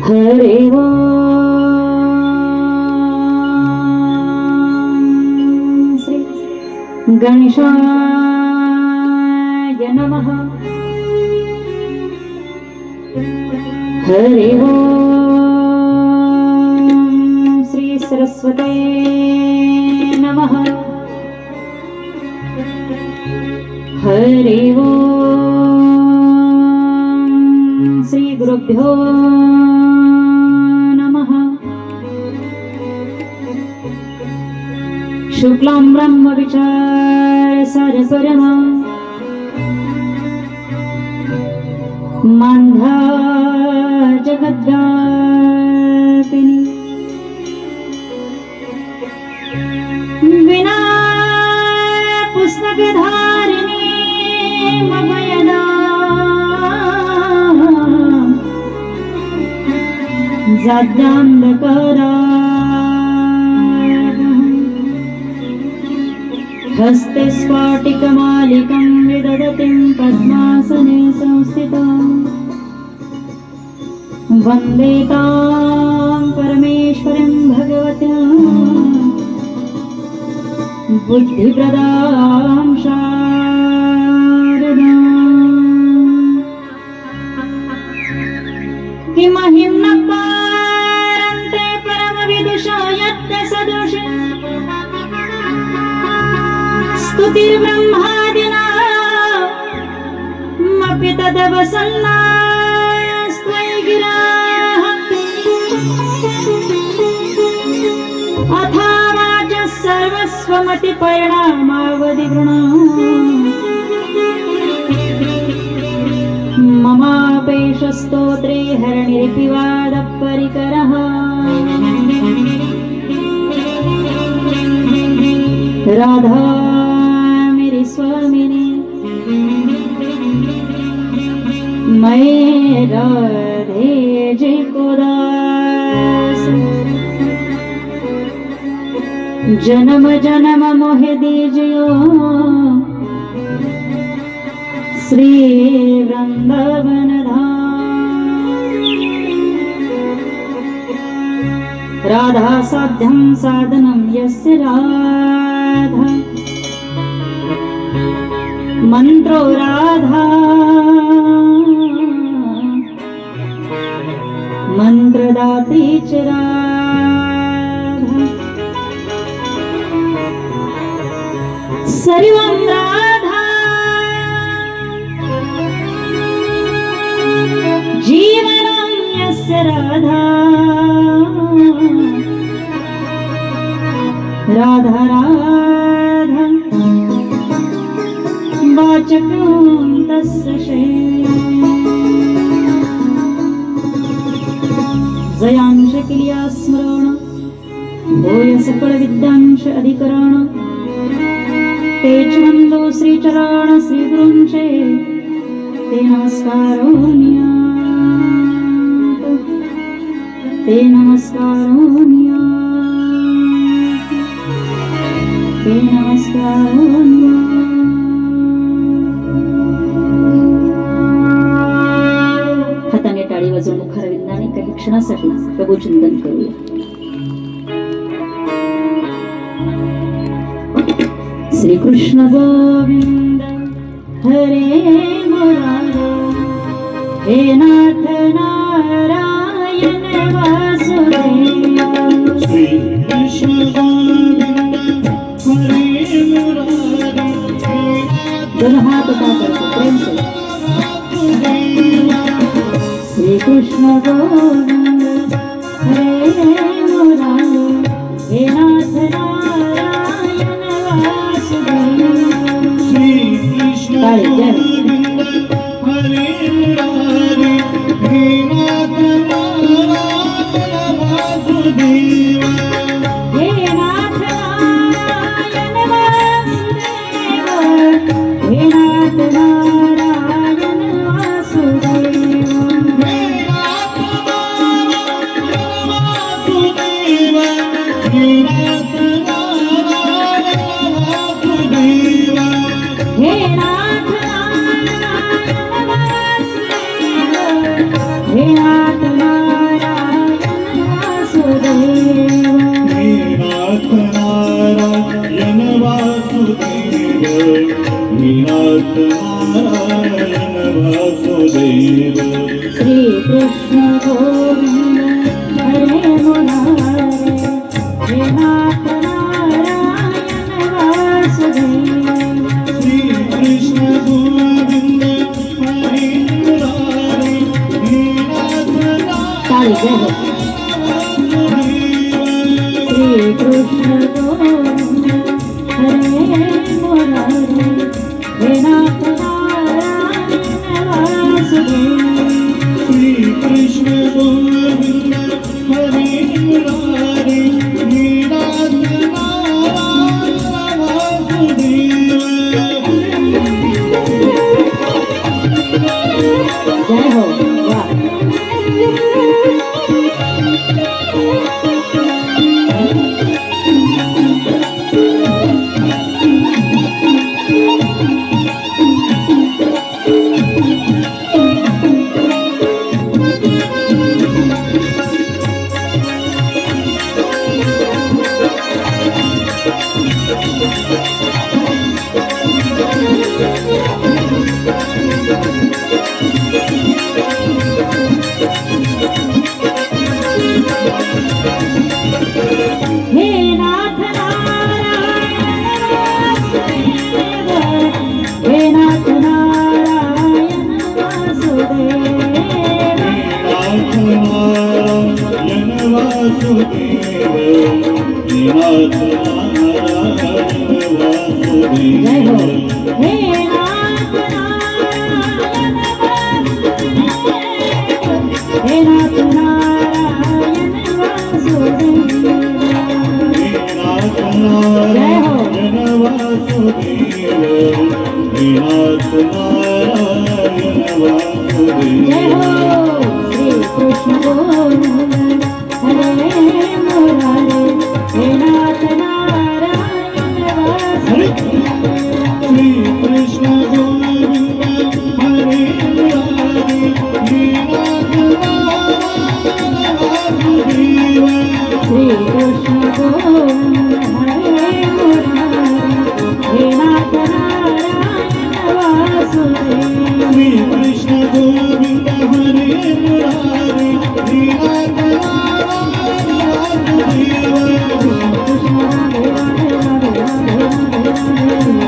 हरे वो श्री गणेशाय नमः। हरे वो श्री सरस्वते नमः। हरे वो श्री गुरुभ्यो नमः। शुक्लां ब्रह्म विचार सरपरमा मांधा जगद्व्यापिनी विना पुस्तकधारिणी ममयदा जाड्यान्धकारा हस्ते स्फाटिकमालिकं विदधतीं पद्मासने संस्थितां वन्दे तां परमेश्वरीं भगवतीं बुद्धिप्रदां शारदाम्। किमहिं न पारन्ते परमविदुषा यत्ते सदृशे स्तुतिर्ब्रह्मादिना मपि तदवसन्नास्त्वयि गिराः। अथा वाचः सर्वस्वमतिपरिणामावधिगुणा ममापेशस्तोत्रे हरणिरिपिवादपरिकरः। राधा मेरी स्वामिनी मैं राधे जी को दास। जन्म जन्म मोहे दीजियो श्री वृंदावन धाम। राधा साध्यं साधनं यस्य राधा मंत्रो राधा मंत्रदात्री च राधा। सर्वं राधा जीवनं यस्य राधा राधा राधा वाचकं तस्य जयांश किलिया स्मरण भूय सकल विद्यांश अधिकरण तेज वंदो श्री चरण श्री गुरुंचे ते नमस्कारो नियात ते नमस्कारो नियात ते नमस्कारो नियात। हाताने टाळी वाजवून मुखारविंदाने काही क्षणासाठी प्रभू चिंतन करूया। श्री कृष्ण गोविंद हरे मुरारे हे नाथ नारायण वासुदेव। श्री कृष्ण गोविंद हरे मुरारे दोनों हाथ उठा करके प्रेम से श्री कृष्ण गोविंद हरे मुरारे हे नाथ नारायण वासुदेव। श्री कृष्ण गोविंद हरे मुरारे हे नाथ नारायण वासुदेव। हे नाथ नारायण वासुदेव हे नाथ नारायण वासुदेव। हे नाथ कृष्ण गोविंद हरे मुरारे हे नाथ नारायण वासुदेव श्री कृष्ण गोविंद हरे मुरारी हे नाथ ताळी जय हो. श्री कृष्ण गोविंद हरे मुरारे हे नाथ नारायण वासुदेव श्री कृष्ण गोविंद हरे मुरारी हे नाथ नारायण वासुदेव जय हो. वा हे नाथ नारायण वासुदेव हे नाथ नारायण वासुदेव नाथ नारायण वासुदेव हे नाथ नारायण जय हो. वासुदेव हे नाथ नारायण वासुदेव हे नाथ नारायण वासुदेव हे नाथ नारायण वासुदेव हे नाथ नारायण वासुदेव जय हो. श्री कृष्ण गोविंद हरे मुरारे हे नाथ नारायण वासुदेव श्री कृष्ण गोविंद हरे मुरारी हे नाथ नारायण वासुदेव श्री कृष्ण गोविंद हरे मुरारे हे नाथ नारायण वासुदेव श्री कृष्ण गोविंद हरे मुरारी हे नाथ नारायण वासुदेव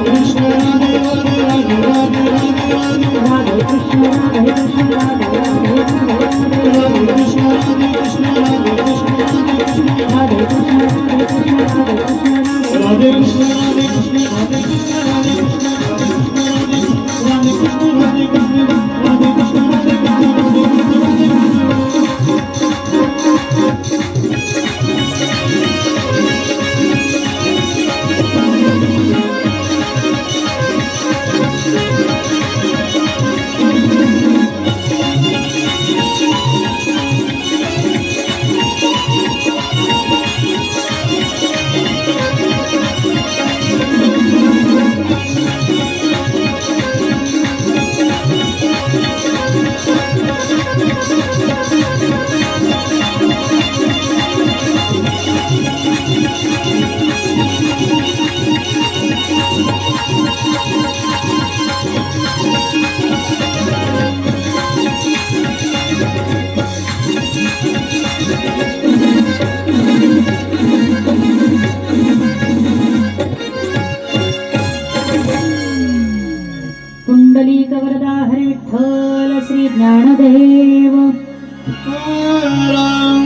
कृष्ण राधे राधे राधे राधे राधे राधे राधे कृष्ण राधे कृष्ण राधे राधे कृष्ण राधे कृष्ण राधे कृष्ण राधे कृष्ण राधे कृष्ण राधे कृष्ण राधे कृष्ण राधे कृष्ण राधे कृष्ण राधे कृष्ण राधे कृष्ण राधे कृष्ण राधे कृष्ण राधे पुंडलिक वरदा हरी विठ्ठल श्री ज्ञानदेव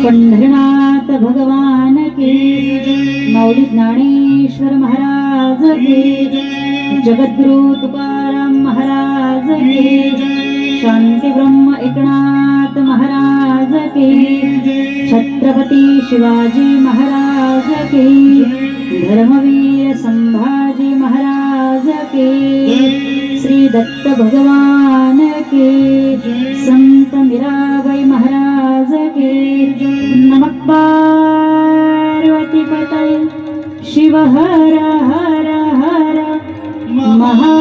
पंढरीनाथ भगवान की माऊली ज्ञानेश्वर महाराज की जगद्गुरु तुकाराम महाराज की शांती ब्रह्म एकनाथ महाराज की छत्रपती शिवाजी महाराज की धर्मवीर संभाजी महाराज की श्री दत्त भगवान के संत मीराबाई महाराज के नमः पार्वती पतये शिव हर हर हर महा